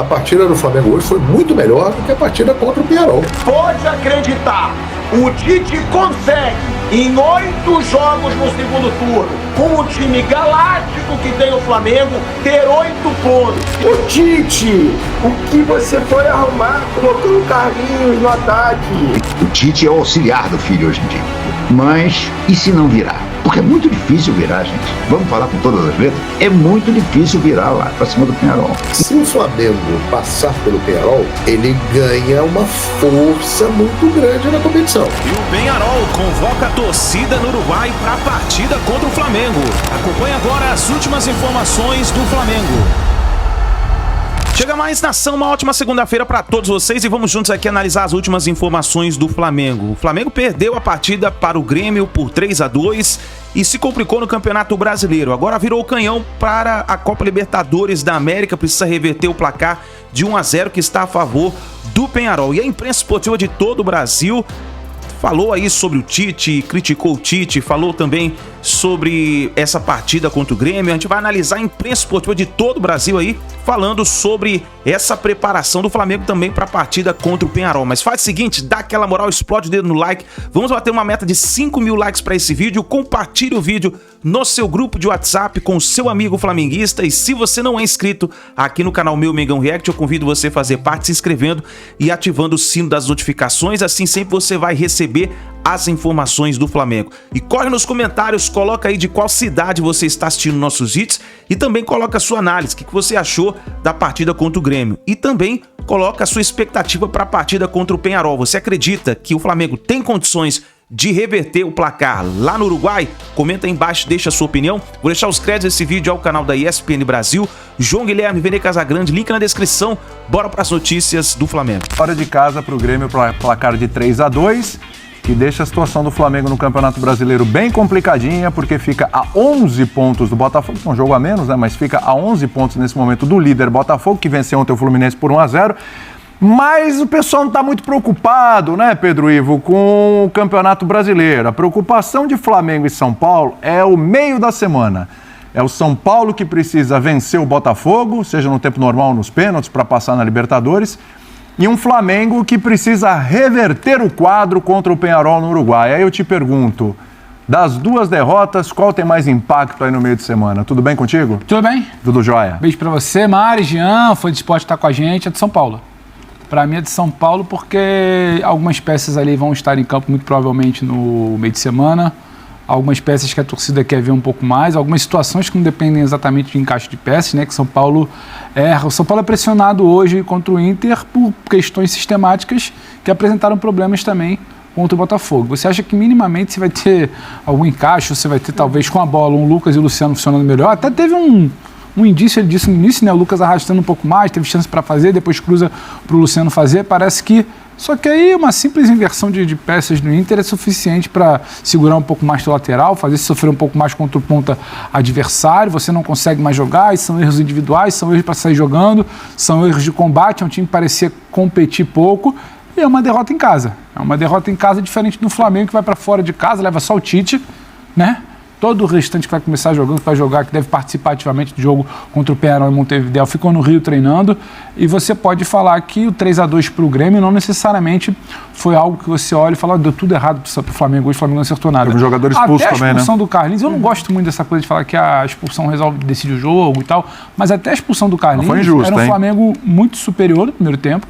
partida do Flamengo hoje foi muito melhor do que a partida contra o Peñarol. Pode acreditar, o Tite consegue, em 8 jogos no segundo turno, com o time galáctico que tem o Flamengo, ter 8 pontos. O Tite, o que você foi arrumar colocando o Carlinhos no ataque? O Tite é o auxiliar do filho hoje em dia. Mas e se não virar? Porque é muito difícil virar, gente. Vamos falar com todas as letras? É muito difícil virar lá pra cima do Peñarol. Se o Flamengo passar pelo Peñarol, ele ganha uma força muito grande na competição. E o Peñarol convoca a torcida no Uruguai para a partida contra o Flamengo. Acompanhe agora as últimas informações do Flamengo. Chega mais nação, uma ótima segunda-feira para todos vocês e vamos juntos aqui analisar as últimas informações do Flamengo. O Flamengo perdeu a partida para o Grêmio por 3-2 e se complicou no Campeonato Brasileiro. Agora virou o canhão para a Copa Libertadores da América, precisa reverter o placar de 1-0 que está a favor do Peñarol. E a imprensa esportiva de todo o Brasil falou aí sobre o Tite, criticou o Tite, falou também sobre essa partida contra o Grêmio. A gente vai analisar a imprensa esportiva de todo o Brasil aí, falando sobre essa preparação do Flamengo também para a partida contra o Peñarol. Mas faz o seguinte, dá aquela moral, explode o dedo no like. Vamos bater uma meta de 5 mil likes para esse vídeo. Compartilhe o vídeo no seu grupo de WhatsApp com o seu amigo flamenguista. E se você não é inscrito aqui no canal Meu Mengão React, eu convido você a fazer parte se inscrevendo e ativando o sino das notificações. Assim sempre você vai receber as informações do Flamengo. E corre nos comentários, coloca aí de qual cidade você está assistindo nossos vídeos e também coloca a sua análise, o que você achou da partida contra o Grêmio. E também coloca a sua expectativa para a partida contra o Peñarol. Você acredita que o Flamengo tem condições de reverter o placar lá no Uruguai? Comenta aí embaixo, deixa a sua opinião. Vou deixar os créditos desse vídeo ao canal da ESPN Brasil. João Guilherme, Vene Casagrande, link na descrição. Bora para as notícias do Flamengo. Fora de casa para o Grêmio, placar de 3-2. Que deixa a situação do Flamengo no Campeonato Brasileiro bem complicadinha, porque fica a 11 pontos do Botafogo, um jogo a menos, né? Mas fica a 11 pontos nesse momento do líder Botafogo, que venceu ontem o Fluminense por 1-0. Mas o pessoal não está muito preocupado, né, Pedro Ivo, com o Campeonato Brasileiro. A preocupação de Flamengo e São Paulo é o meio da semana. É o São Paulo que precisa vencer o Botafogo, seja no tempo normal ou nos pênaltis, para passar na Libertadores. E um Flamengo que precisa reverter o quadro contra o Peñarol no Uruguai. Aí eu te pergunto, das duas derrotas, qual tem mais impacto aí no meio de semana? Tudo bem contigo? Tudo bem. Tudo jóia. Beijo pra você, Mari, Jean, foi de esporte estar com a gente, é de São Paulo. Pra mim é de São Paulo porque algumas peças ali vão estar em campo muito provavelmente no meio de semana. Algumas peças que a torcida quer ver um pouco mais, algumas situações que não dependem exatamente de encaixe de peças, né? Que São Paulo erra. O São Paulo é pressionado hoje contra o Inter por questões sistemáticas que apresentaram problemas também contra o Botafogo. Você acha que minimamente você vai ter algum encaixe, você vai ter talvez com a bola um Lucas e o Luciano funcionando melhor? Até teve um indício, ele disse no início, né? O Lucas arrastando um pouco mais, teve chance para fazer, depois cruza para o Luciano fazer, parece que... Só que aí uma simples inversão de peças no Inter é suficiente para segurar um pouco mais do lateral, fazer se sofrer um pouco mais contra o ponta adversário, você não consegue mais jogar, e são erros individuais, são erros para sair jogando, são erros de combate, é um time que parecia competir pouco, e é uma derrota em casa. É uma derrota em casa diferente do Flamengo, que vai para fora de casa, leva só o Tite, né? Todo o restante que vai começar jogando, que vai jogar, que deve participar ativamente do jogo contra o Peñarol e Montevideo, ficou no Rio treinando. E você pode falar que o 3-2 para o Grêmio não necessariamente foi algo que você olha e fala, deu tudo errado para o Flamengo, hoje o Flamengo não acertou nada. Teve um jogador expulso também, né? Até a expulsão do Carlinhos, eu não gosto muito dessa coisa de falar que a expulsão decide o jogo e tal, mas até a expulsão do Carlinhos foi injusto, era um Flamengo muito superior no primeiro tempo,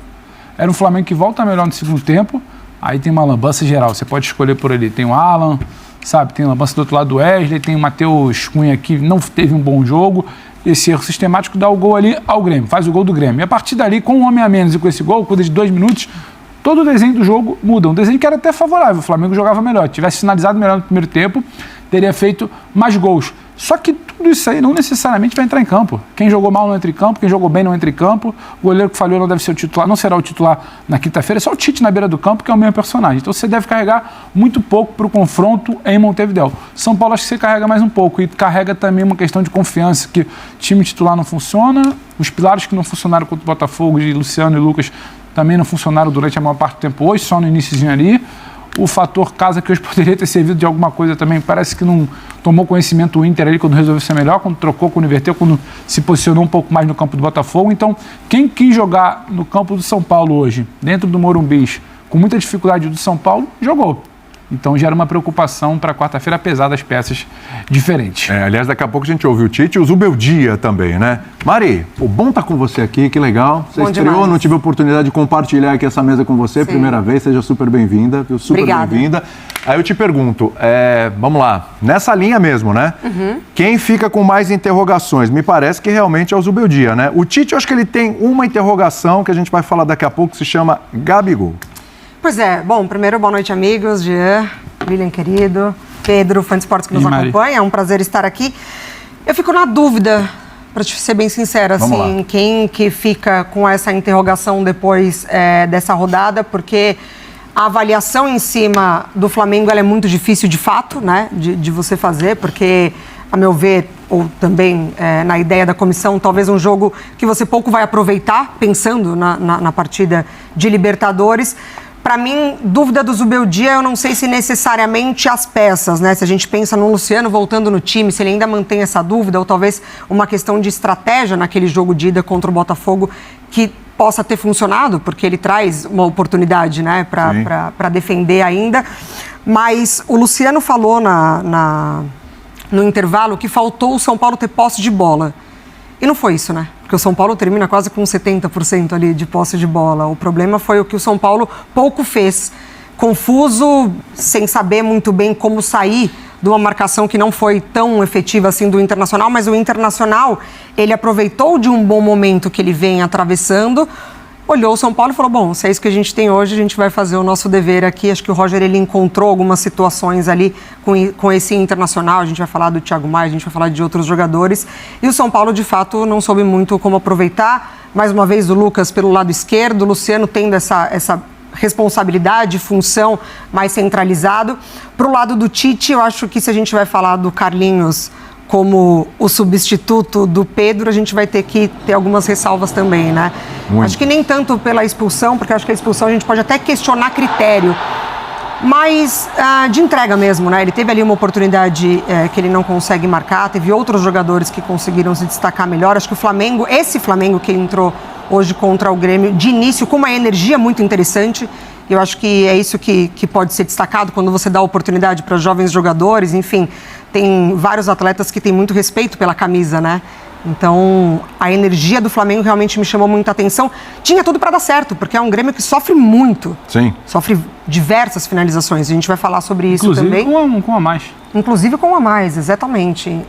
era um Flamengo que volta melhor no segundo tempo, aí tem uma lambança geral, você pode escolher por ali, tem o Alan... Sabe, tem a lambança do outro lado do Wesley, tem o Matheus Cunha que não teve um bom jogo. Esse erro sistemático dá o gol ali ao Grêmio, faz o gol do Grêmio. E a partir dali, com um homem a menos e com esse gol, coisa de 2 minutos, todo o desenho do jogo muda. Um desenho que era até favorável, o Flamengo jogava melhor. Tivesse finalizado melhor no primeiro tempo, teria feito mais gols. Só que tudo isso aí não necessariamente vai entrar em campo. Quem jogou mal não entra em campo, quem jogou bem não entra em campo. O goleiro que falhou não deve ser o titular, não será o titular na quinta-feira. É só o Tite na beira do campo, que é o mesmo personagem. Então você deve carregar muito pouco para o confronto em Montevideo. São Paulo acho que você carrega mais um pouco. E carrega também uma questão de confiança, que o time titular não funciona. Os pilares que não funcionaram contra o Botafogo, de Luciano e Lucas, também não funcionaram durante a maior parte do tempo hoje, só no iniciozinho ali. o fator casa, que hoje poderia ter servido de alguma coisa também. Parece que não tomou conhecimento o Inter ali quando resolveu ser melhor, quando trocou, quando inverteu, quando se posicionou um pouco mais no campo do Botafogo. Então, quem quis jogar no campo do São Paulo hoje, dentro do Morumbi, com muita dificuldade do São Paulo, jogou. Então gera uma preocupação para quarta-feira, apesar das peças diferentes. Aliás, daqui a pouco a gente ouve o Tite e o Zubeldia também, né? Mari, bom estar com você aqui, que legal. Você estreou, demais. Não tive a oportunidade de compartilhar aqui essa mesa com você, primeira vez, seja super bem-vinda, super bem-vinda. Aí eu te pergunto, vamos lá, nessa linha mesmo, né? Quem fica com mais interrogações? Me parece que realmente é o Zubeldia, né? O Tite, eu acho que ele tem uma interrogação que a gente vai falar daqui a pouco, que se chama Gabigol. Pois é, bom, primeiro, boa noite, amigos, Jean, William querido, Pedro, fã de esportes que nos acompanha, é um prazer estar aqui. Eu fico na dúvida, para te ser bem sincera, assim, quem que fica com essa interrogação depois dessa rodada, porque a avaliação em cima do Flamengo ela é muito difícil de fato, né, de você fazer, porque, a meu ver, ou também na ideia da comissão, talvez um jogo que você pouco vai aproveitar, pensando na partida de Libertadores. Para mim, dúvida do Zubeldia, eu não sei se necessariamente as peças, né? Se a gente pensa no Luciano voltando no time, se ele ainda mantém essa dúvida, ou talvez uma questão de estratégia naquele jogo de ida contra o Botafogo que possa ter funcionado, porque ele traz uma oportunidade, né, para defender ainda. Mas o Luciano falou no intervalo que faltou o São Paulo ter posse de bola. E não foi isso, né? Porque o São Paulo termina quase com 70% ali de posse de bola. O problema foi o que o São Paulo pouco fez. Confuso, sem saber muito bem como sair de uma marcação que não foi tão efetiva assim do Internacional, mas o Internacional, ele aproveitou de um bom momento que ele vem atravessando, olhou o São Paulo e falou, bom, se é isso que a gente tem hoje, a gente vai fazer o nosso dever aqui. Acho que o Roger, ele encontrou algumas situações ali com esse Internacional, a gente vai falar do Thiago Maia, a gente vai falar de outros jogadores, e o São Paulo, de fato, não soube muito como aproveitar. Mais uma vez, o Lucas pelo lado esquerdo, o Luciano tendo essa responsabilidade, função mais centralizado. Para o lado do Tite, eu acho que se a gente vai falar do Carlinhos como o substituto do Pedro, a gente vai ter que ter algumas ressalvas também, né? Acho que nem tanto pela expulsão, porque acho que a expulsão a gente pode até questionar critério, mas de entrega mesmo, né? Ele teve ali uma oportunidade que ele não consegue marcar, teve outros jogadores que conseguiram se destacar melhor. Acho que o Flamengo, esse Flamengo que entrou hoje contra o Grêmio, de início com uma energia muito interessante, eu acho que é isso que pode ser destacado quando você dá oportunidade para jovens jogadores, enfim, tem vários atletas que têm muito respeito pela camisa, né? Então, a energia do Flamengo realmente me chamou muita atenção. Tinha tudo para dar certo, porque é um Grêmio que sofre muito. Sim. Sofre diversas finalizações. A gente vai falar sobre isso também. Inclusive com a mais. Inclusive com a mais, exatamente.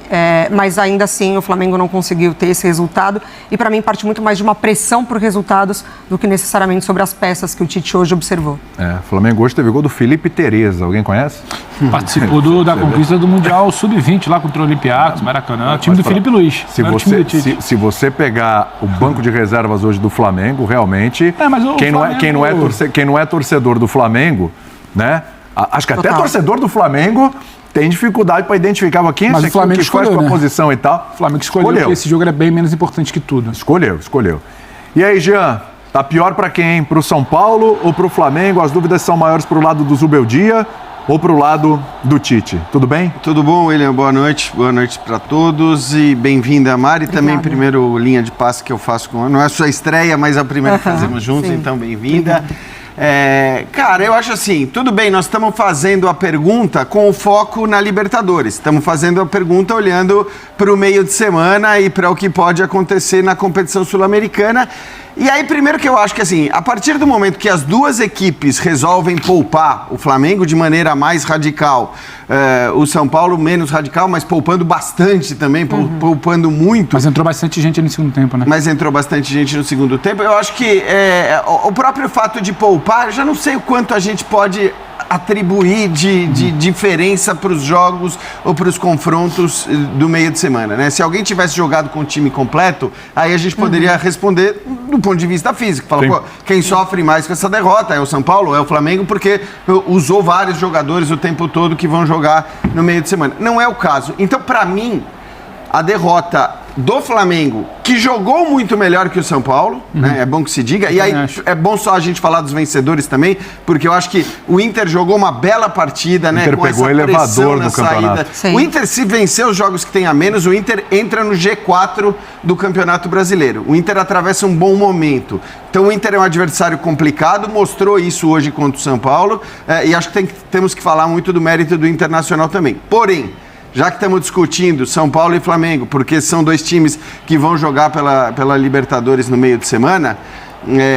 Mas ainda assim, o Flamengo não conseguiu ter esse resultado. E para mim, parte muito mais de uma pressão por resultados do que necessariamente sobre as peças que o Tite hoje observou. O Flamengo hoje teve gol do Felipe Tereza. Alguém conhece? Participou da conquista do Mundial Sub-20 lá contra o Olympiacos, Maracanã. Time do Felipe Luiz. Se você pegar o banco de reservas hoje do Flamengo, realmente, quem não é torcedor do Flamengo, né? Acho que até torcedor do Flamengo tem dificuldade para identificar quem mas o Flamengo escolheu, com a posição e tal. O Flamengo escolheu que esse jogo era bem menos importante que tudo. Escolheu. E aí, Jean, tá pior para quem? Pro São Paulo ou pro Flamengo? As dúvidas são maiores pro lado do Zubeldia ou pro lado do Tite? Tudo bem? Tudo bom, William? Boa noite para todos e bem-vinda, Mari. Obrigada. Também primeiro linha de passe que eu faço com... Não é a sua estreia, mas é o primeiro que fazemos juntos, sim. Então bem-vinda. Cara, eu acho assim, tudo bem, nós estamos fazendo a pergunta com o foco na Libertadores. Estamos fazendo a pergunta olhando para o meio de semana e para o que pode acontecer na competição sul-americana. E aí, primeiro que eu acho que assim, a partir do momento que as duas equipes resolvem poupar o Flamengo de maneira mais radical, o São Paulo menos radical, mas poupando bastante também, poupando muito. Mas entrou bastante gente no segundo tempo, né? Mas entrou bastante gente no segundo tempo. Eu acho que o próprio fato de poupar, eu já não sei o quanto a gente pode atribuir de diferença para os jogos ou para os confrontos do meio de semana, né? Se alguém tivesse jogado com o time completo, aí a gente poderia responder do ponto de vista físico. Fala, pô, quem sofre mais com essa derrota é o São Paulo, é o Flamengo, porque usou vários jogadores o tempo todo que vão jogar no meio de semana. Não é o caso. Então, para mim, a derrota do Flamengo, que jogou muito melhor que o São Paulo, né? É bom que se diga. E aí é bom só a gente falar dos vencedores também, porque eu acho que o Inter jogou uma bela partida, né? O Inter com pegou essa elevador na no campeonato. saída. O Inter, se vencer os jogos que tem a menos, o Inter entra no G4 do Campeonato Brasileiro. O Inter atravessa um bom momento. Então o Inter é um adversário complicado, mostrou isso hoje contra o São Paulo, e acho que temos que falar muito do mérito do Internacional também. Porém, já que estamos discutindo São Paulo e Flamengo, porque são dois times que vão jogar pela Libertadores no meio de semana,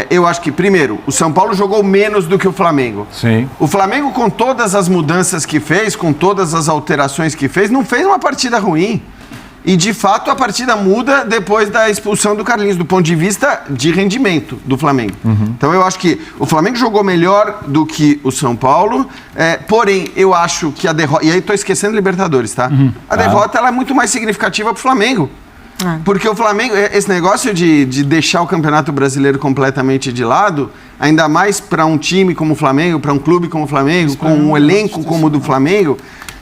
eu acho que, primeiro, o São Paulo jogou menos do que o Flamengo. Sim. O Flamengo, com todas as mudanças que fez, com todas as alterações que fez, não fez uma partida ruim. E, de fato, a partida muda depois da expulsão do Carlinhos, do ponto de vista de rendimento do Flamengo. Então, eu acho que o Flamengo jogou melhor do que o São Paulo, porém, eu acho que a derrota... E aí, estou esquecendo Libertadores, tá? A derrota ela é muito mais significativa para o Flamengo. Porque o Flamengo, esse negócio de deixar o Campeonato Brasileiro completamente de lado, ainda mais para um time como o Flamengo, para um clube como o Flamengo, com um elenco como o do Flamengo...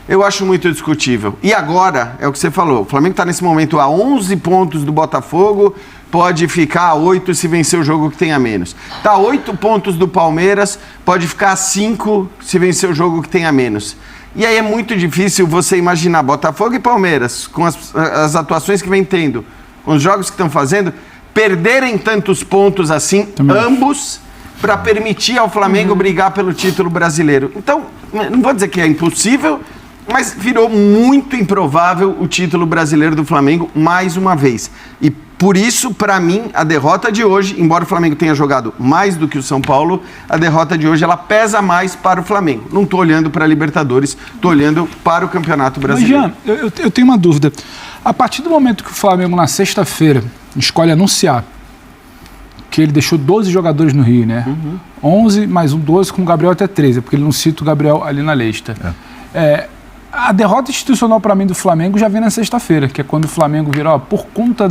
Eu acho muito discutível. E agora, é o que você falou, o Flamengo está nesse momento a 11 pontos do Botafogo, pode ficar a 8 se vencer o jogo que tem a menos. Está a 8 pontos do Palmeiras, pode ficar a 5 se vencer o jogo que tem a menos. E aí é muito difícil você imaginar Botafogo e Palmeiras, com as atuações que vem tendo, com os jogos que estão fazendo, perderem tantos pontos assim, ambos, para permitir ao Flamengo brigar pelo título brasileiro. Então, não vou dizer que é impossível, mas virou muito improvável o título brasileiro do Flamengo mais uma vez. E por isso, para mim, a derrota de hoje, embora o Flamengo tenha jogado mais do que o São Paulo, a derrota de hoje ela pesa mais para o Flamengo. Não estou olhando para a Libertadores, estou olhando para o Campeonato Brasileiro. Mas, Jean, eu tenho uma dúvida. A partir do momento que o Flamengo, na sexta-feira, escolhe anunciar que ele deixou 12 jogadores no Rio, né? 11 mais 12, com o Gabriel até 13, porque ele não cita o Gabriel ali na lista. A derrota institucional para mim do Flamengo já vem na sexta-feira, que é quando o Flamengo virou, por conta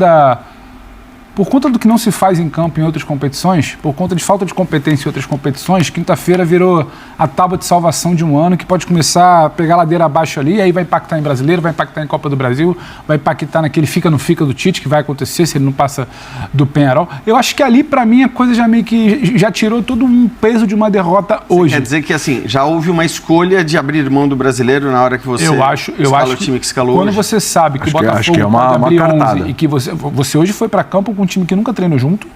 do que não se faz em campo em outras competições, por conta de falta de competência em outras competições, quinta-feira virou a tábua de salvação de um ano que pode começar a pegar a ladeira abaixo ali, e aí vai impactar em Brasileiro, vai impactar em Copa do Brasil, vai impactar naquele fica do Tite, que vai acontecer se ele não passa do Penharol. Eu acho que ali, para mim, a coisa já meio que já tirou todo um peso de uma derrota hoje. Quer dizer que, assim, já houve uma escolha de abrir mão do Brasileiro na hora que você escala o time que escalou quando hoje? Você sabe que o Botafogo pode abrir 11 e que você hoje foi para campo com um time que nunca treinou junto,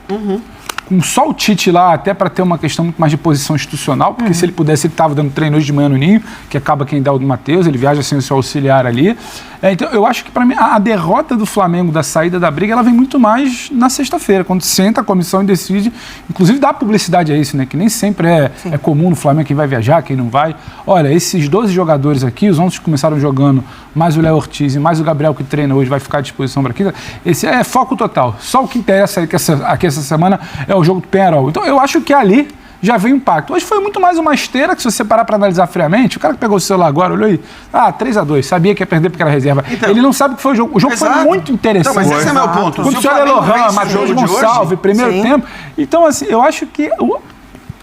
com só o Tite lá, até para ter uma questão muito mais de posição institucional, porque se ele pudesse, ele estava dando treino hoje de manhã no Ninho, que acaba quem dá o do Matheus, ele viaja sem o seu auxiliar ali. Então, eu acho que, para mim, a derrota do Flamengo, da saída da briga, ela vem muito mais na sexta-feira, quando senta a comissão e decide, inclusive dá publicidade a isso, né, que nem sempre é comum no Flamengo quem vai viajar, quem não vai. Olha, esses 12 jogadores aqui, os 11 que começaram jogando, mais o Léo Ortiz e mais o Gabriel que treina hoje, vai ficar à disposição para aqui. Esse é foco total. Só o que interessa aqui essa semana é o jogo do Penharol. Então, eu acho que ali já veio o impacto. Hoje foi muito mais uma esteira, que se você parar para analisar friamente, o cara que pegou o celular agora, olhou aí, 3-2, sabia que ia perder porque era reserva. Então, ele não sabe o que foi o jogo. O jogo foi muito interessante. Então, mas esse é meu ponto. Quando o senhor Elohan, Matheus Gonçalves, primeiro tempo. Então, assim, eu acho que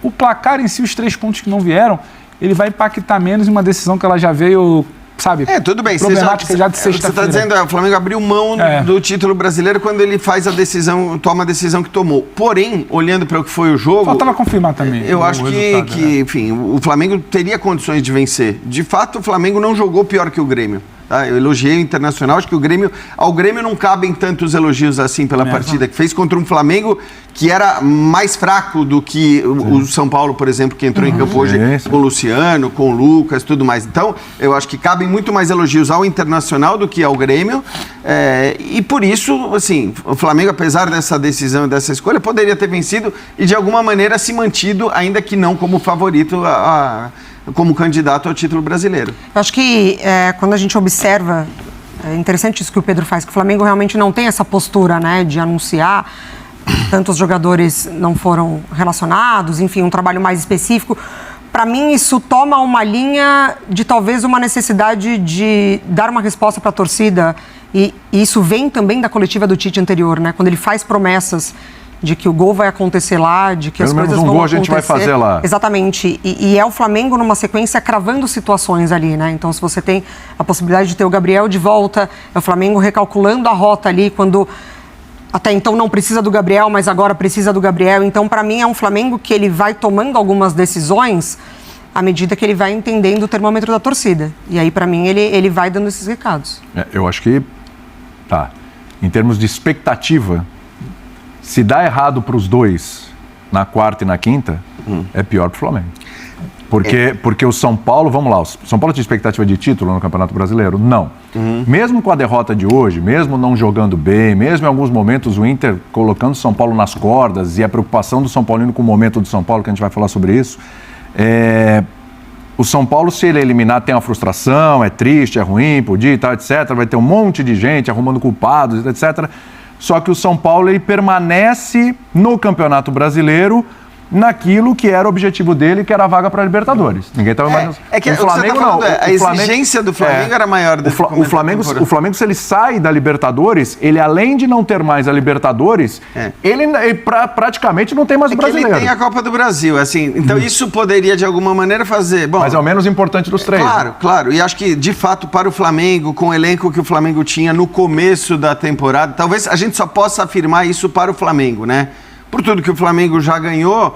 o placar em si, os 3 pontos que não vieram, ele vai impactar menos em uma decisão que ela já veio... Sabe? Tudo bem. Problemática já de sexta-feira. Você está dizendo que o Flamengo abriu mão do título brasileiro quando ele faz a decisão, toma a decisão que tomou. Porém, olhando para o que foi o jogo... Faltava confirmar também. Eu acho que enfim, o Flamengo teria condições de vencer. De fato, o Flamengo não jogou pior que o Grêmio. Tá? Eu elogiei o Internacional, acho que ao Grêmio não cabem tantos elogios assim pela partida que fez contra um Flamengo que era mais fraco do que o São Paulo, por exemplo, que entrou em campo hoje com o Luciano, com o Lucas, tudo mais. Então, eu acho que cabem muito mais elogios ao Internacional do que ao Grêmio, e por isso, assim, o Flamengo, apesar dessa decisão, dessa escolha, poderia ter vencido e de alguma maneira se mantido, ainda que não como favorito como candidato ao título brasileiro. Eu acho que quando a gente observa, é interessante isso que o Pedro faz, que o Flamengo realmente não tem essa postura, né, de anunciar, tantos jogadores não foram relacionados, enfim, um trabalho mais específico. Para mim, isso toma uma linha de talvez uma necessidade de dar uma resposta para a torcida, e isso vem também da coletiva do Tite anterior, né, quando ele faz promessas de que o gol vai acontecer lá, de que as coisas vão acontecer. Pelo menos um gol a gente vai fazer lá. Exatamente. E é o Flamengo numa sequência cravando situações ali, né? Então, se você tem a possibilidade de ter o Gabriel de volta, é o Flamengo recalculando a rota ali, quando até então não precisa do Gabriel, mas agora precisa do Gabriel. Então, para mim, é um Flamengo que ele vai tomando algumas decisões à medida que ele vai entendendo o termômetro da torcida. E aí, para mim, ele vai dando esses recados. Eu acho que, em termos de expectativa, se dá errado para os dois na quarta e na quinta, é pior para o Flamengo. Porque o São Paulo, vamos lá, o São Paulo tinha expectativa de título no Campeonato Brasileiro? Não. Mesmo com a derrota de hoje, mesmo não jogando bem, mesmo em alguns momentos o Inter colocando o São Paulo nas cordas e a preocupação do São Paulino com o momento do São Paulo, que a gente vai falar sobre isso, o São Paulo, se ele eliminar, tem uma frustração, é triste, é ruim, podia e tal, etc. Vai ter um monte de gente arrumando culpados, etc. Só que o São Paulo, ele permanece no Campeonato Brasileiro naquilo que era o objetivo dele, que era a vaga para a Libertadores. Ninguém estava mais... o Flamengo não. A exigência do Flamengo era maior. O Flamengo, se ele sai da Libertadores, ele além de não ter mais a Libertadores, ele praticamente não tem mais o Brasileiro. Ele tem a Copa do Brasil, assim. Então isso poderia de alguma maneira fazer... Bom, mas é o menos importante dos três. Claro. E acho que, de fato, para o Flamengo, com o elenco que o Flamengo tinha no começo da temporada, talvez a gente só possa afirmar isso para o Flamengo, né? Por tudo que o Flamengo já ganhou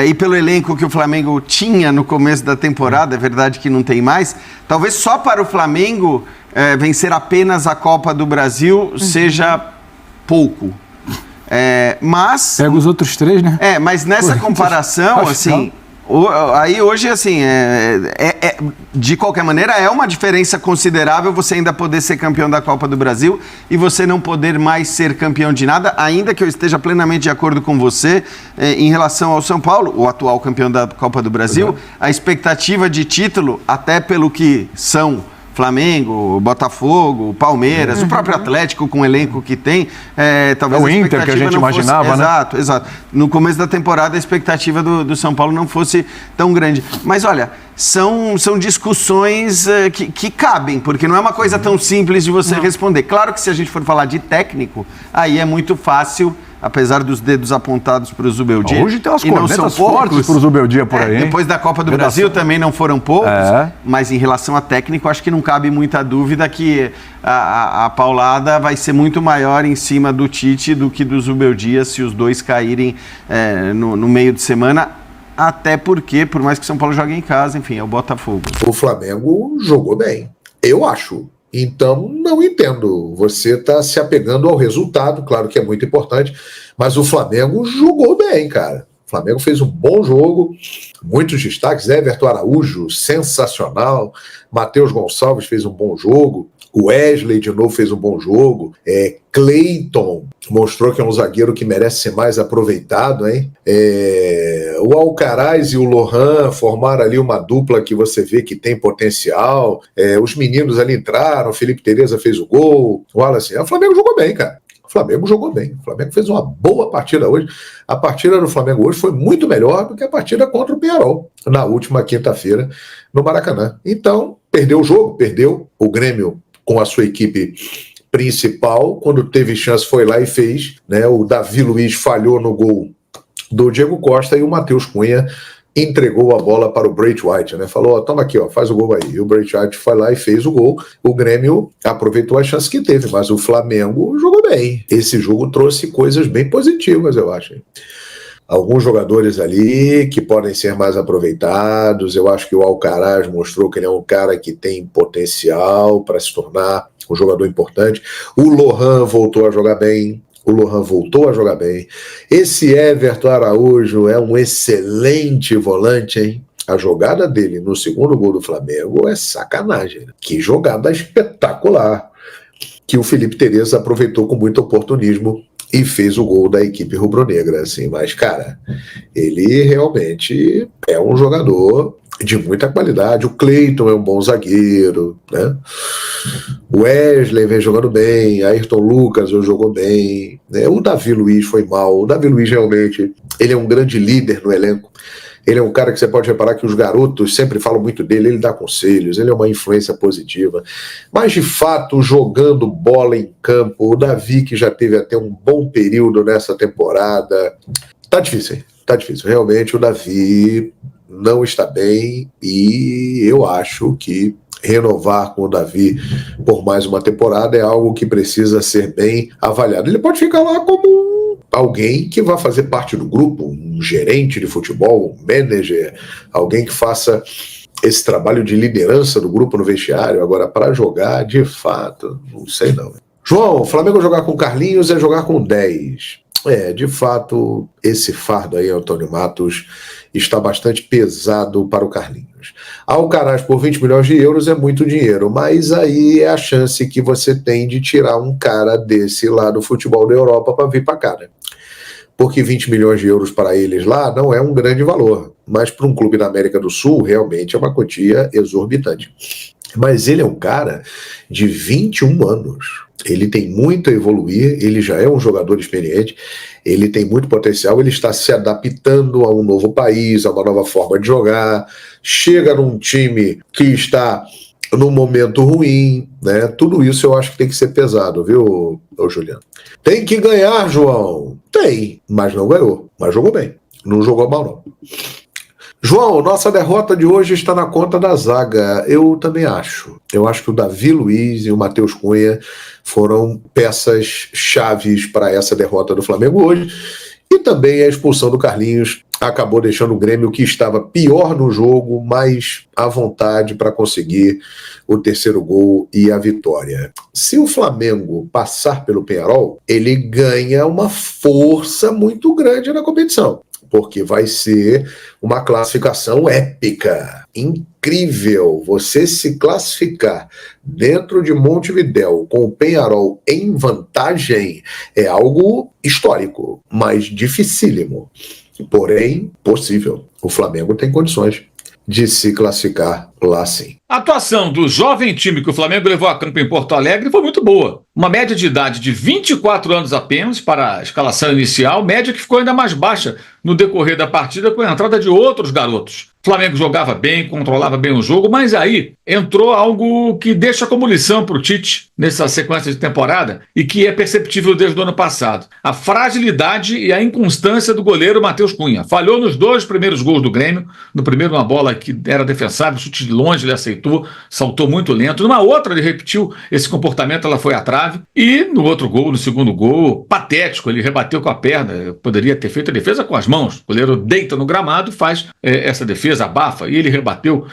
e pelo elenco que o Flamengo tinha no começo da temporada, é verdade que não tem mais, talvez só para o Flamengo vencer apenas a Copa do Brasil seja pouco. Mas... Pega os outros três, né? Mas nessa comparação, assim... Aí hoje, assim, de qualquer maneira, é uma diferença considerável você ainda poder ser campeão da Copa do Brasil e você não poder mais ser campeão de nada, ainda que eu esteja plenamente de acordo com você em relação ao São Paulo, o atual campeão da Copa do Brasil, a expectativa de título, até pelo que são Flamengo, Botafogo, Palmeiras, o próprio Atlético com o elenco que tem, talvez o Inter que a gente imaginava, né? Exato. No começo da temporada a expectativa do São Paulo não fosse tão grande. Mas olha, são discussões que cabem, porque não é uma coisa tão simples de você responder. Claro que se a gente for falar de técnico, aí é muito fácil, apesar dos dedos apontados para o Zubeldia. Hoje tem umas cornetas fortes para o Zubeldia por aí. Depois da Copa do Brasil também não foram poucos, mas em relação a técnico, acho que não cabe muita dúvida que a paulada vai ser muito maior em cima do Tite do que do Zubeldia se os dois caírem no meio de semana. Até porque, por mais que o São Paulo jogue em casa, enfim, é o Botafogo. O Flamengo jogou bem, eu acho. Então, não entendo. Você está se apegando ao resultado, claro que é muito importante, mas o Flamengo jogou bem, cara. O Flamengo fez um bom jogo, muitos destaques. Everton Araújo, sensacional. Matheus Gonçalves fez um bom jogo. O Wesley, de novo, fez um bom jogo. Cleiton mostrou que é um zagueiro que merece ser mais aproveitado, hein? O Alcaraz e o Lohan formaram ali uma dupla que você vê que tem potencial. Os meninos ali entraram, o Felipe Tereza fez o gol. O Wallace, o Flamengo jogou bem, cara. O Flamengo jogou bem. O Flamengo fez uma boa partida hoje. A partida do Flamengo hoje foi muito melhor do que a partida contra o Peñarol, na última quinta-feira, no Maracanã. Então, perdeu o jogo, perdeu. O Grêmio, com a sua equipe principal, quando teve chance foi lá e fez, né? O Davi Luiz falhou no gol do Diego Costa e o Matheus Cunha entregou a bola para o Brait White, né? Falou, toma aqui, faz o gol aí. E o Brait White foi lá e fez o gol. O Grêmio aproveitou a chance que teve, mas o Flamengo jogou bem. Esse jogo trouxe coisas bem positivas, eu acho. Alguns jogadores ali que podem ser mais aproveitados. Eu acho que o Alcaraz mostrou que ele é um cara que tem potencial para se tornar um jogador importante. O Lohan voltou a jogar bem. Esse Everton Araújo é um excelente volante, hein? A jogada dele no segundo gol do Flamengo é sacanagem. Que jogada espetacular. Que o Felipe Tereza aproveitou com muito oportunismo e fez o gol da equipe rubro-negra, assim. Mas, cara, ele realmente é um jogador de muita qualidade. O Cleiton é um bom zagueiro, né? O Wesley vem jogando bem, Ayrton Lucas jogou bem, né? O Davi Luiz foi mal. O Davi Luiz realmente, ele é um grande líder no elenco. Ele é um cara que você pode reparar que os garotos sempre falam muito dele, ele dá conselhos, ele é uma influência positiva. Mas, de fato, jogando bola em campo, o Davi, que já teve até um bom período nessa temporada, tá difícil, hein? Tá difícil. Realmente, o Davi não está bem e eu acho que renovar com o Davi por mais uma temporada é algo que precisa ser bem avaliado. Ele pode ficar lá como alguém que vai fazer parte do grupo, um gerente de futebol, um manager, alguém que faça esse trabalho de liderança do grupo no vestiário. Agora, para jogar, de fato, não sei não. João, o Flamengo jogar com Carlinhos é jogar com 10. De fato, esse fardo aí, Antônio Matos, está bastante pesado para o Carlinhos. Alcaraz por 20 milhões de euros é muito dinheiro, mas aí é a chance que você tem de tirar um cara desse lá do futebol da Europa para vir para cá, né? Porque 20 milhões de euros para eles lá não é um grande valor, mas para um clube da América do Sul realmente é uma quantia exorbitante. Mas ele é um cara de 21 anos. Ele tem muito a evoluir, ele já é um jogador experiente, ele tem muito potencial, ele está se adaptando a um novo país, a uma nova forma de jogar, chega num time que está num momento ruim, né? Tudo isso eu acho que tem que ser pesado, viu, Juliano? Tem que ganhar, João. Tem, mas não ganhou, mas jogou bem. Não jogou mal, não. João, nossa derrota de hoje está na conta da zaga. Eu também acho. Eu acho que o Davi Luiz e o Matheus Cunha foram peças chaves para essa derrota do Flamengo hoje. E também a expulsão do Carlinhos acabou deixando o Grêmio, que estava pior no jogo, mais à vontade para conseguir o terceiro gol e a vitória. Se o Flamengo passar pelo Peñarol, ele ganha uma força muito grande na competição, porque vai ser uma classificação épica, incrível. Você se classificar dentro de Montevidéu com o Peñarol em vantagem é algo histórico, mas dificílimo, porém possível. O Flamengo tem condições de se classificar lá sim. A atuação do jovem time que o Flamengo levou a campo em Porto Alegre foi muito boa. Uma média de idade de 24 anos apenas para a escalação inicial, média que ficou ainda mais baixa no decorrer da partida com a entrada de outros garotos. O Flamengo jogava bem, controlava bem o jogo, mas aí entrou algo que deixa como lição para o Tite nessa sequência de temporada e que é perceptível desde o ano passado. A fragilidade e a inconstância do goleiro Matheus Cunha. Falhou nos 2 primeiros gols do Grêmio. No primeiro, uma bola que era defensável, chute de longe, ele aceitou, saltou muito lento. Numa outra, ele repetiu esse comportamento, ela foi à trave. E no outro gol, no segundo gol, patético, ele rebateu com a perna. Poderia ter feito a defesa com as mãos. O goleiro deita no gramado e faz essa defesa, abafa, e ele rebateu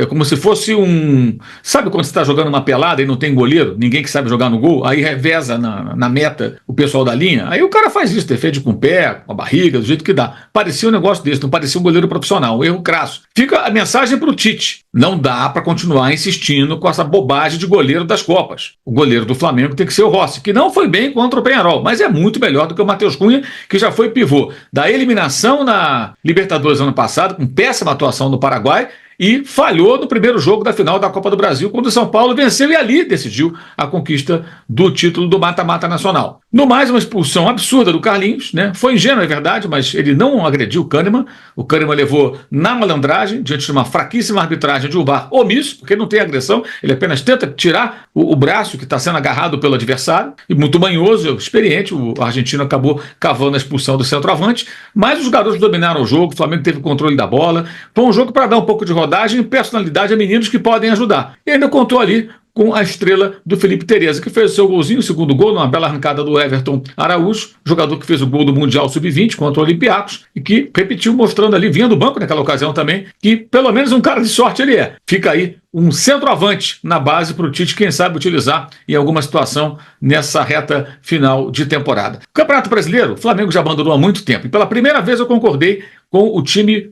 como se fosse um... Sabe quando você está jogando uma pelada e não tem goleiro? Ninguém que sabe jogar no gol? Aí reveza na meta o pessoal da linha. Aí o cara faz isso, defende com o pé, com a barriga, do jeito que dá. Parecia um negócio desse, não parecia um goleiro profissional. Um erro crasso. Fica a mensagem para o Tite. Não dá para continuar insistindo com essa bobagem de goleiro das Copas. O goleiro do Flamengo tem que ser o Rossi, que não foi bem contra o Peñarol, mas é muito melhor do que o Matheus Cunha, que já foi pivô da eliminação na Libertadores ano passado, com péssima atuação no Paraguai, e falhou no primeiro jogo da final da Copa do Brasil, quando o São Paulo venceu e ali decidiu a conquista do título do mata-mata nacional. No mais, uma expulsão absurda do Carlinhos, né? Foi ingênuo, é verdade, mas ele não agrediu o Kahneman. O Kahneman levou na malandragem, diante de uma fraquíssima arbitragem de um VAR omisso, porque ele não tem agressão, ele apenas tenta tirar o braço que está sendo agarrado pelo adversário, e muito manhoso, experiente, o argentino acabou cavando a expulsão do centroavante, mas os garotos dominaram o jogo, o Flamengo teve o controle da bola, foi um jogo para dar um pouco de rodagem e personalidade a meninos que podem ajudar. E ainda contou ali com a estrela do Felipe Tereza, que fez o seu golzinho, o segundo gol, numa bela arrancada do Everton Araújo, jogador que fez o gol do Mundial Sub-20 contra o Olympiacos, e que repetiu mostrando ali, vinha do banco naquela ocasião também, que pelo menos um cara de sorte ele é. Fica aí um centroavante na base para o Tite, quem sabe, utilizar em alguma situação nessa reta final de temporada. O Campeonato Brasileiro, o Flamengo já abandonou há muito tempo. E pela primeira vez eu concordei com o time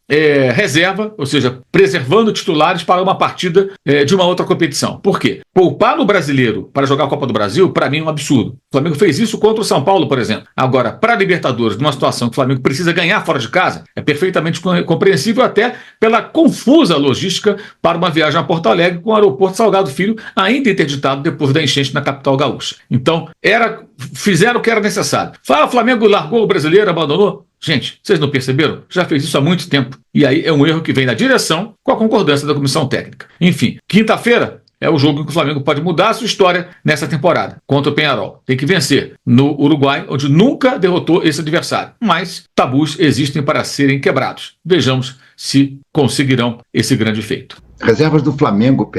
reserva, ou seja, preservando titulares para uma partida de uma outra competição. Por quê? Poupar no Brasileiro para jogar a Copa do Brasil, para mim, é um absurdo. O Flamengo fez isso contra o São Paulo, por exemplo. Agora, para a Libertadores, numa situação que o Flamengo precisa ganhar fora de casa, é perfeitamente compreensível até pela confusa logística para uma viagem a Porto Alegre com o aeroporto Salgado Filho ainda interditado depois da enchente na capital gaúcha. Então, fizeram o que era necessário. Fala, o Flamengo largou o Brasileiro, abandonou? Gente, vocês não perceberam? Já fez isso há muito tempo. E aí é um erro que vem da direção com a concordância da comissão técnica. Enfim, quinta-feira é o jogo em que o Flamengo pode mudar a sua história nessa temporada, contra o Peñarol. Tem que vencer no Uruguai, onde nunca derrotou esse adversário. Mas tabus existem para serem quebrados. Vejamos se conseguirão esse grande feito. Reservas do Flamengo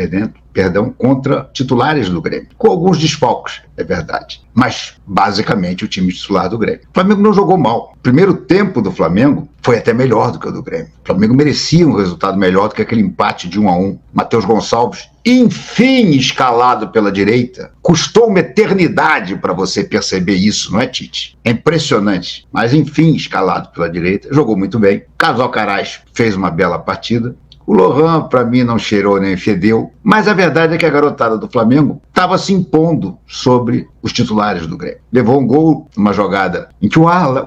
contra titulares do Grêmio, com alguns desfalques, é verdade, mas basicamente o time titular do Grêmio. O Flamengo não jogou mal. O primeiro tempo do Flamengo foi até melhor do que o do Grêmio. O Flamengo merecia um resultado melhor do que aquele empate de 1-1. Matheus Gonçalves, enfim escalado pela direita, custou uma eternidade para você perceber isso, não é, Tite? É impressionante, mas enfim escalado pela direita, jogou muito bem. Carlos Alcaraz fez uma bela partida. O Lohan, para mim, não cheirou nem fedeu, mas a verdade é que a garotada do Flamengo estava se impondo sobre os titulares do Grêmio. Levou um gol, uma jogada em que o Ala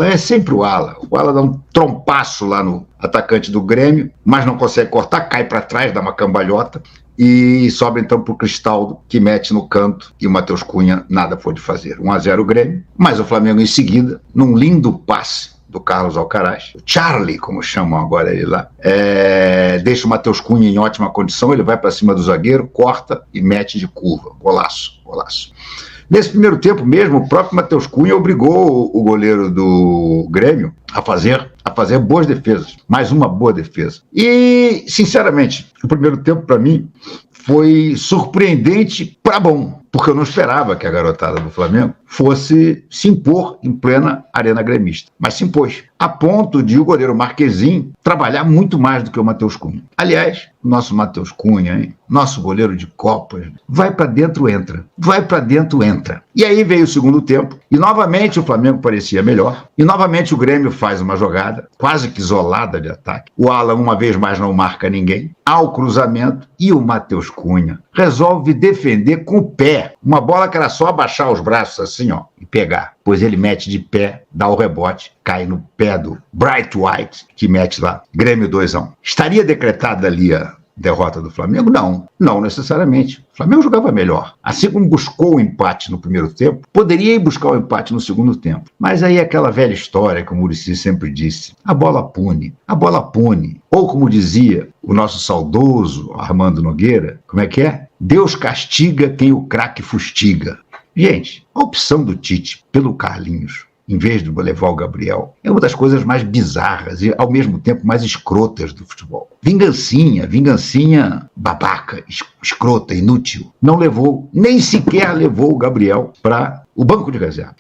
é sempre o Ala dá um trompaço lá no atacante do Grêmio, mas não consegue cortar, cai para trás, dá uma cambalhota, e sobra então para o Cristaldo, que mete no canto, e o Matheus Cunha nada pôde fazer. 1-0 o Grêmio, mas o Flamengo em seguida, num lindo passe do Carlos Alcaraz, o Charlie, como chamam agora ele lá, deixa o Matheus Cunha em ótima condição, ele vai para cima do zagueiro, corta e mete de curva. Golaço. Nesse primeiro tempo mesmo, o próprio Matheus Cunha obrigou o goleiro do Grêmio a fazer boas defesas, mais uma boa defesa. E, sinceramente, o primeiro tempo, para mim, foi surpreendente para bom, porque eu não esperava que a garotada do Flamengo fosse se impor em plena arena gremista. Mas se impôs, a ponto de o goleiro Marquezin trabalhar muito mais do que o Matheus Cunha. Aliás, o nosso Matheus Cunha, hein? Nosso goleiro de Copas, vai para dentro, entra. E aí veio o segundo tempo, e novamente o Flamengo parecia melhor, e novamente o Grêmio faz uma jogada, quase que isolada de ataque. O Alan, uma vez mais, não marca ninguém. Há o cruzamento, e o Matheus Cunha resolve defender com o pé. Uma bola que era só abaixar os braços assim, ó, e pegar. Pois ele mete de pé, dá o rebote, cai no pé do Bright White, que mete lá, Grêmio 2-1. Estaria decretada ali a derrota do Flamengo? Não necessariamente. O Flamengo jogava melhor. Assim como buscou o empate no primeiro tempo, poderia ir buscar o empate no segundo tempo. Mas aí aquela velha história que o Muricy sempre disse, a bola pune. Ou como dizia o nosso saudoso Armando Nogueira, como é que é? Deus castiga quem o craque fustiga. Gente, a opção do Tite pelo Carlinhos, em vez de levar o Gabriel, é uma das coisas mais bizarras e, ao mesmo tempo, mais escrotas do futebol. Vingancinha babaca, escrota, inútil. Não levou, nem sequer levou o Gabriel para o banco de reserva.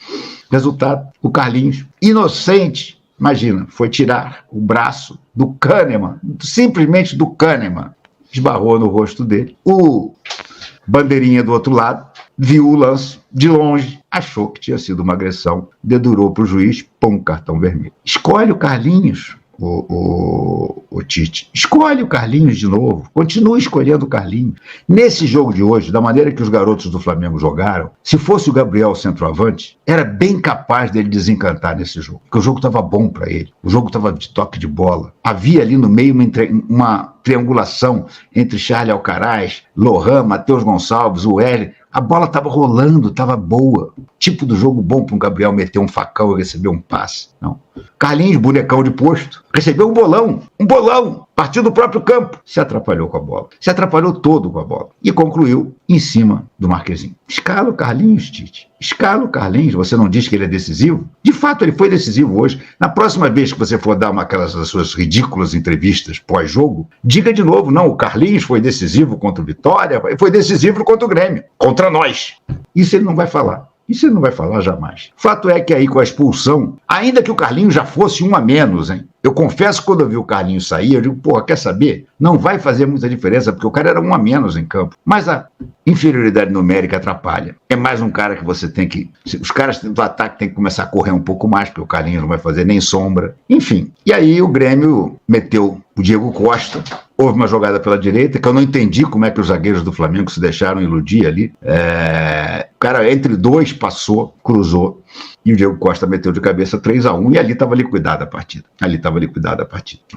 Resultado, o Carlinhos, inocente, imagina, foi tirar o braço do Kahneman, simplesmente do Kahneman. Esbarrou no rosto dele. O bandeirinha do outro lado viu o lance de longe, achou que tinha sido uma agressão, dedurou para o juiz, põe um cartão vermelho. Escolhe o Carlinhos, o Tite. Escolhe o Carlinhos de novo. Continua escolhendo o Carlinhos. Nesse jogo de hoje, da maneira que os garotos do Flamengo jogaram, se fosse o Gabriel centroavante, era bem capaz dele desencantar nesse jogo. Porque o jogo estava bom para ele. O jogo estava de toque de bola. Havia ali no meio uma triangulação entre Charles Alcaraz, Lohan, Matheus Gonçalves, o Wesley. A bola estava rolando, estava boa. Tipo do jogo bom para um Gabriel meter um facão e receber um passe. Não. Carlinhos, bonecão de posto, recebeu um bolão, partiu do próprio campo. Se atrapalhou com a bola. Se atrapalhou todo com a bola. E concluiu em cima do Marquezin. Escala o Carlinhos, Tite. Escala o Carlinhos. Você não diz que ele é decisivo? De fato, ele foi decisivo hoje. Na próxima vez que você for dar aquelas das suas ridículas entrevistas pós-jogo, diga de novo, não, o Carlinhos foi decisivo contra o Vitória, foi decisivo contra o Grêmio, contra nós. Isso ele não vai falar. Isso ele não vai falar jamais. Fato é que aí com a expulsão, ainda que o Carlinhos já fosse um a menos, hein? Eu confesso que quando eu vi o Carlinhos sair, eu digo, porra, quer saber? Não vai fazer muita diferença, porque o cara era um a menos em campo. Mas a inferioridade numérica atrapalha. É mais um cara que você tem que... Os caras do ataque têm que começar a correr um pouco mais, porque o Carlinhos não vai fazer nem sombra. Enfim. E aí o Grêmio meteu o Diego Costa. Houve uma jogada pela direita, que eu não entendi como é que os zagueiros do Flamengo se deixaram iludir ali. O cara, entre dois, passou, cruzou, e o Diego Costa meteu de cabeça 3-1, e ali estava liquidada a partida.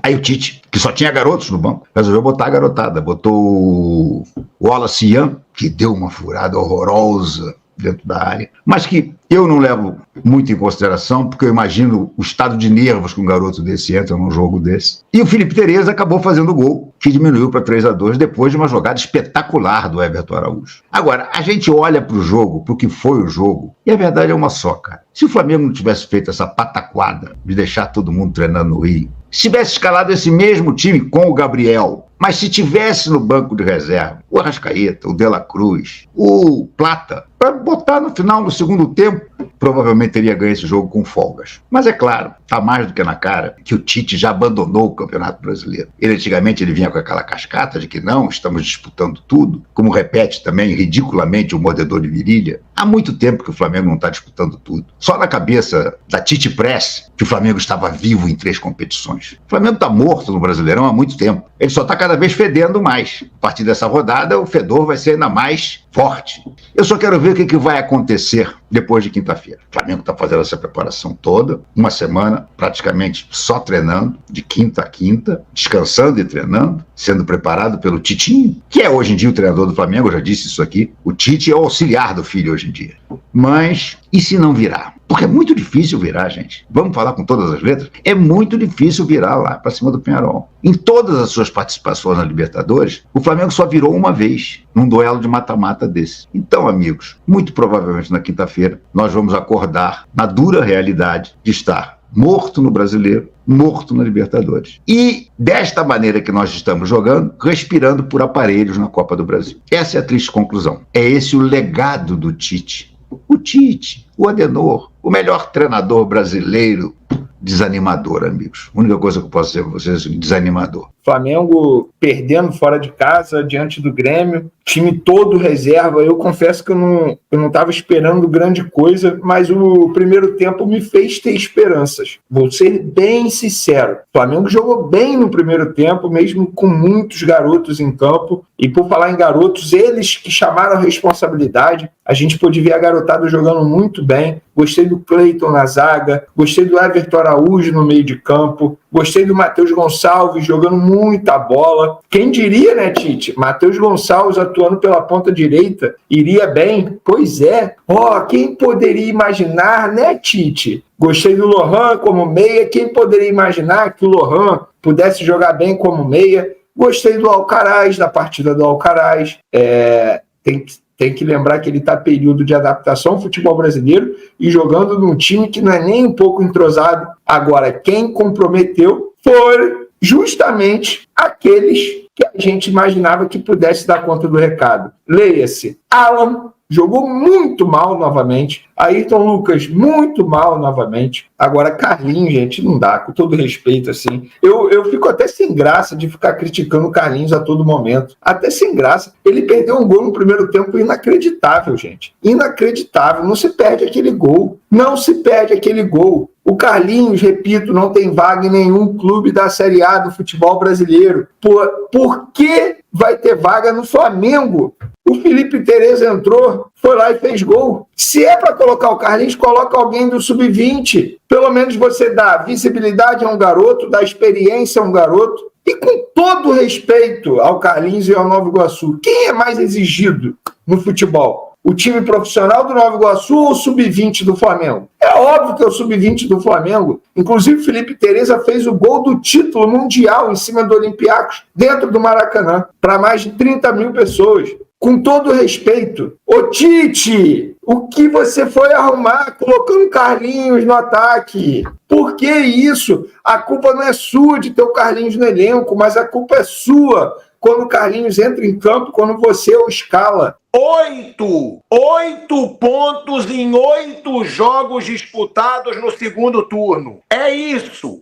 Aí o Tite, que só tinha garotos no banco, resolveu botar a garotada. Botou o Wallace Ian, que deu uma furada horrorosa dentro da área, mas que eu não levo muito em consideração, porque eu imagino o estado de nervos que um garoto desse entra num jogo desse. E o Felipe Tereza acabou fazendo o gol, que diminuiu para 3-2, depois de uma jogada espetacular do Everton Araújo. Agora, a gente olha para o jogo, para o que foi o jogo, e a verdade é uma só, cara. Se o Flamengo não tivesse feito essa pataquada de deixar todo mundo treinando no Rio, se tivesse escalado esse mesmo time com o Gabriel, mas se tivesse no banco de reserva o Arrascaeta, o De La Cruz, o Plata, para botar no final, no segundo tempo, provavelmente teria ganho esse jogo com folgas. Mas é claro, tá mais do que na cara que o Tite já abandonou o Campeonato Brasileiro. Antigamente ele vinha com aquela cascata de que não, estamos disputando tudo, como repete também ridiculamente o mordedor de virilha. Há muito tempo que o Flamengo não está disputando tudo. Só na cabeça da Tite Press que o Flamengo estava vivo em 3 competições. O Flamengo está morto no Brasileirão há muito tempo. Ele só está cada vez fedendo mais. A partir dessa rodada, o fedor vai ser ainda mais forte. Eu só quero ver o que vai acontecer depois de quinta-feira. O Flamengo está fazendo essa preparação toda, uma semana praticamente só treinando, de quinta a quinta, descansando e treinando, sendo preparado pelo Titinho, que é hoje em dia o treinador do Flamengo, eu já disse isso aqui. O Tite é o auxiliar do filho hoje em dia. Mas, e se não virar? Porque é muito difícil virar, gente. Vamos falar com todas as letras? É muito difícil virar lá para cima do Peñarol. Em todas as suas participações na Libertadores, o Flamengo só virou uma vez, num duelo de mata-mata desse. Então, amigos, muito provavelmente na quinta-feira, nós vamos acordar na dura realidade de estar morto no Brasileiro, morto na Libertadores. E, desta maneira que nós estamos jogando, respirando por aparelhos na Copa do Brasil. Essa é a triste conclusão. É esse o legado do Tite. O Tite, o Adenor, o melhor treinador brasileiro, desanimador, amigos. A única coisa que eu posso dizer para vocês é desanimador. Flamengo perdendo fora de casa, diante do Grêmio, time todo reserva. Eu confesso que eu não estava esperando grande coisa, mas o primeiro tempo me fez ter esperanças. Vou ser bem sincero. O Flamengo jogou bem no primeiro tempo, mesmo com muitos garotos em campo. E por falar em garotos, eles que chamaram a responsabilidade. A gente pôde ver a garotada jogando muito bem. Gostei do Cleiton na zaga, gostei do Everton Araújo no meio de campo, gostei do Matheus Gonçalves jogando muita bola. Quem diria, né, Tite? Matheus Gonçalves atuando pela ponta direita iria bem? Pois é. Quem poderia imaginar, né, Tite? Gostei do Lohan como meia. Quem poderia imaginar que o Lohan pudesse jogar bem como meia? Gostei do Alcaraz, da partida do Alcaraz. Tem que lembrar que ele está período de adaptação ao futebol brasileiro e jogando num time que não é nem um pouco entrosado. Agora, quem comprometeu foram justamente aqueles que a gente imaginava que pudesse dar conta do recado. Leia-se, Alan jogou muito mal novamente. Ayrton Lucas, muito mal novamente. Agora, Carlinhos, gente, não dá, com todo respeito, assim. Eu fico até sem graça de ficar criticando o Carlinhos a todo momento. Até sem graça. Ele perdeu um gol no primeiro tempo inacreditável, gente. Inacreditável. Não se perde aquele gol. Não se perde aquele gol. O Carlinhos, repito, não tem vaga em nenhum clube da Série A do futebol brasileiro. Por que vai ter vaga no Flamengo? O Felipe Tereza entrou, foi lá e fez gol. Se é para colocar o Carlinhos, coloca alguém do sub-20. Pelo menos você dá visibilidade a um garoto, dá experiência a um garoto. E com todo respeito ao Carlinhos e ao Nova Iguaçu, quem é mais exigido no futebol? O time profissional do Nova Iguaçu ou o sub-20 do Flamengo? É óbvio que é o sub-20 do Flamengo. Inclusive, o Felipe Tereza fez o gol do título mundial em cima do Olympiacos, dentro do Maracanã, para mais de 30 mil pessoas. Com todo respeito, ô Tite, o que você foi arrumar colocando Carlinhos no ataque? Por que isso? A culpa não é sua de ter o Carlinhos no elenco, mas a culpa é sua quando o Carlinhos entra em campo, quando você o escala. 8 pontos em 8 jogos disputados no segundo turno. É isso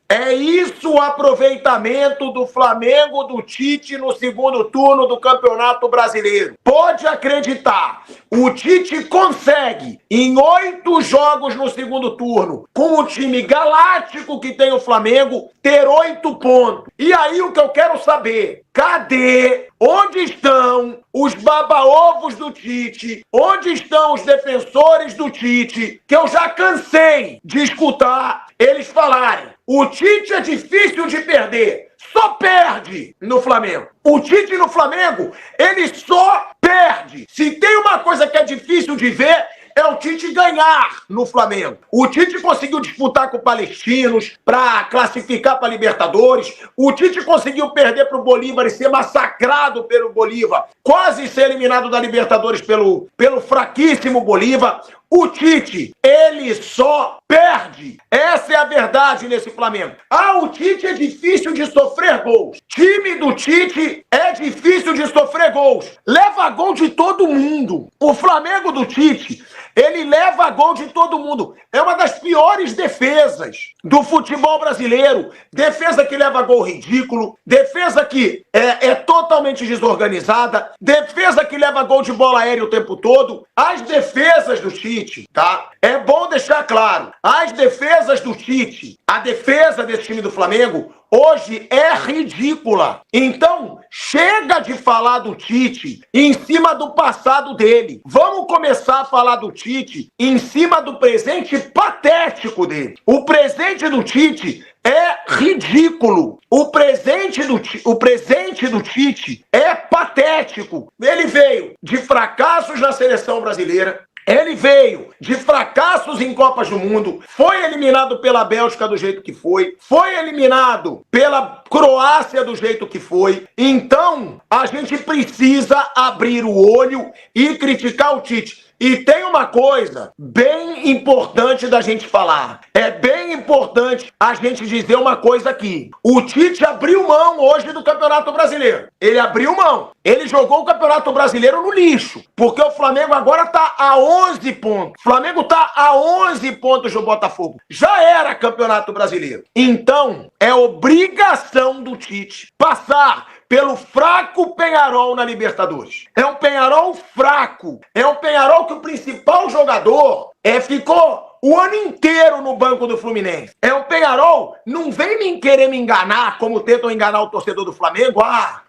isso o aproveitamento do Flamengo do Tite no segundo turno do Campeonato Brasileiro. Pode acreditar, o Tite consegue, em 8 jogos no segundo turno, com o time galáctico que tem o Flamengo, ter 8 pontos. E aí o que eu quero saber, cadê? Onde estão os baba-ovos do Tite? Onde estão os defensores do Tite? Que eu já cansei de escutar eles falarem. O Tite é difícil de perder. Só perde no Flamengo. O Tite no Flamengo, ele só perde. Se tem uma coisa que é difícil de ver, é o Tite ganhar no Flamengo. O Tite conseguiu disputar com o Palestinos para classificar para a Libertadores. O Tite conseguiu perder para o Bolívar e ser massacrado pelo Bolívar. Quase ser eliminado da Libertadores pelo fraquíssimo Bolívar. O Tite, ele só perde. Essa é a verdade nesse Flamengo. O Tite é difícil de sofrer gols. Time do Tite é difícil de sofrer gols. Leva gol de todo mundo. O Flamengo do Tite, ele leva gol de todo mundo. É uma das piores defesas do futebol brasileiro. Defesa que leva gol ridículo. Defesa que é totalmente desorganizada. Defesa que leva gol de bola aérea o tempo todo. As defesas do Tite, tá? É bom deixar claro. As defesas do Tite, a defesa desse time do Flamengo, hoje é ridícula. Então, chega de falar do Tite em cima do passado dele. Vamos começar a falar do Tite em cima do presente patético dele. O presente do Tite é ridículo. O presente do Tite é patético. Ele veio de fracassos na seleção brasileira. Ele veio de fracassos em Copas do Mundo, foi eliminado pela Bélgica do jeito que foi eliminado pela Croácia do jeito que foi. Então, a gente precisa abrir o olho e criticar o Tite. E tem uma coisa bem importante da gente falar. É bem importante a gente dizer uma coisa aqui. O Tite abriu mão hoje do Campeonato Brasileiro. Ele abriu mão. Ele jogou o Campeonato Brasileiro no lixo. Porque o Flamengo agora tá a 11 pontos. O Flamengo tá a 11 pontos do Botafogo. Já era Campeonato Brasileiro. Então, é obrigação do Tite passar pelo fraco Peñarol na Libertadores. É um Peñarol fraco. É um Peñarol que o principal jogador ficou o ano inteiro no banco do Fluminense. É um Peñarol, não vem querer me enganar como tentam enganar o torcedor do Flamengo.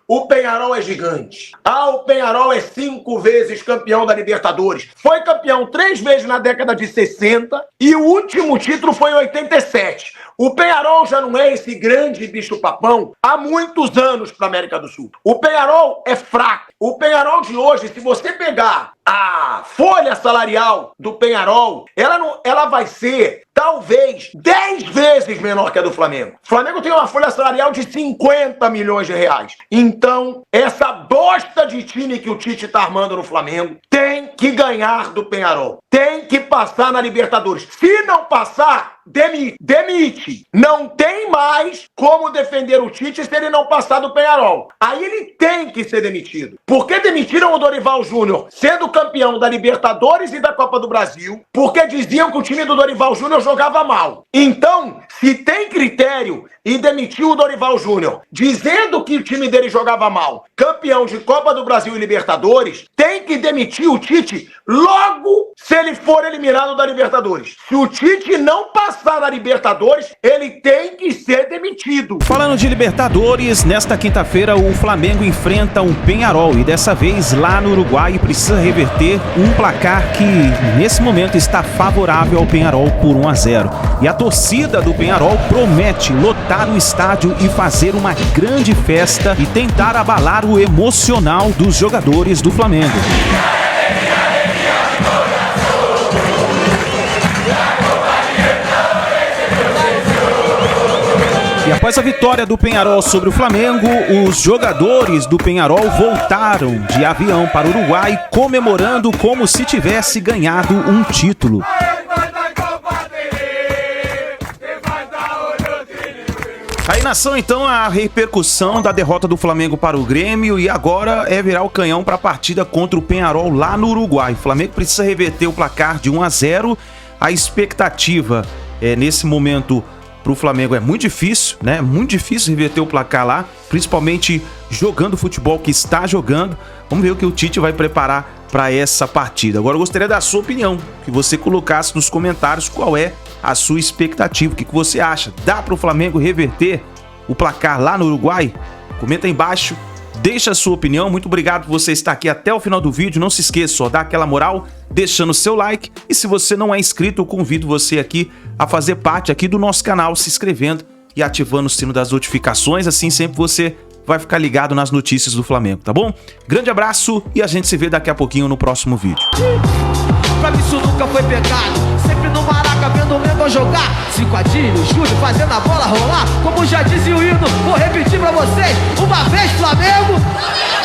O Peñarol é gigante. O Peñarol é 5 vezes campeão da Libertadores. Foi campeão 3 vezes na década de 60 e o último título foi em 87. O Peñarol já não é esse grande bicho-papão há muitos anos para a América do Sul. O Peñarol é fraco. O Peñarol de hoje, se você pegar a folha salarial do Peñarol, ela vai ser talvez 10 vezes menor que a do Flamengo. O Flamengo tem uma folha salarial de 50 milhões de reais. Então, essa bosta de time que o Tite tá armando no Flamengo tem que ganhar do Peñarol. Tem que passar na Libertadores. Se não passar, demite. Não tem mais como defender o Tite se ele não passar do Peñarol. Aí ele tem que ser demitido. Porque demitiram o Dorival Júnior sendo campeão da Libertadores e da Copa do Brasil, porque diziam que o time do Dorival Júnior jogava mal. Então, se tem critério e demitiu o Dorival Júnior dizendo que o time dele jogava mal, campeão de Copa do Brasil e Libertadores, tem que demitir o Tite logo se ele for eliminado da Libertadores. Se o Tite não passar na Libertadores, ele tem que ser demitido. Falando de Libertadores, nesta quinta-feira o Flamengo enfrenta um Peñarol e dessa vez lá no Uruguai precisa reverter um placar que nesse momento está favorável ao Peñarol por 1-0. E a torcida do Peñarol promete lotar o estádio e fazer uma grande festa e tentar abalar o emocional dos jogadores do Flamengo. E após a vitória do Peñarol sobre o Flamengo, os jogadores do Peñarol voltaram de avião para o Uruguai comemorando como se tivesse ganhado um título. Aí nação então a repercussão da derrota do Flamengo para o Grêmio e agora é virar o canhão para a partida contra o Peñarol lá no Uruguai. O Flamengo precisa reverter o placar de 1-0. A expectativa é nesse momento pro Flamengo é muito difícil, né? Muito difícil reverter o placar lá, principalmente jogando o futebol que está jogando. Vamos ver o que o Tite vai preparar para essa partida. Agora eu gostaria da sua opinião, que você colocasse nos comentários qual é a sua expectativa, o que você acha? Dá para o Flamengo reverter o placar lá no Uruguai? Comenta aí embaixo, deixa a sua opinião. Muito obrigado por você estar aqui até o final do vídeo. Não se esqueça, só dá aquela moral, deixando o seu like. E se você não é inscrito, eu convido você aqui a fazer parte aqui do nosso canal, se inscrevendo e ativando o sino das notificações. Assim sempre você vai ficar ligado nas notícias do Flamengo, tá bom? Grande abraço e a gente se vê daqui a pouquinho no próximo vídeo. Pra mim isso nunca foi pecado, sempre no Maraca vendo o Mengão jogar. Cinquadinho, Júlio fazendo a bola rolar. Como já dizia o hino, vou repetir pra vocês: uma vez Flamengo.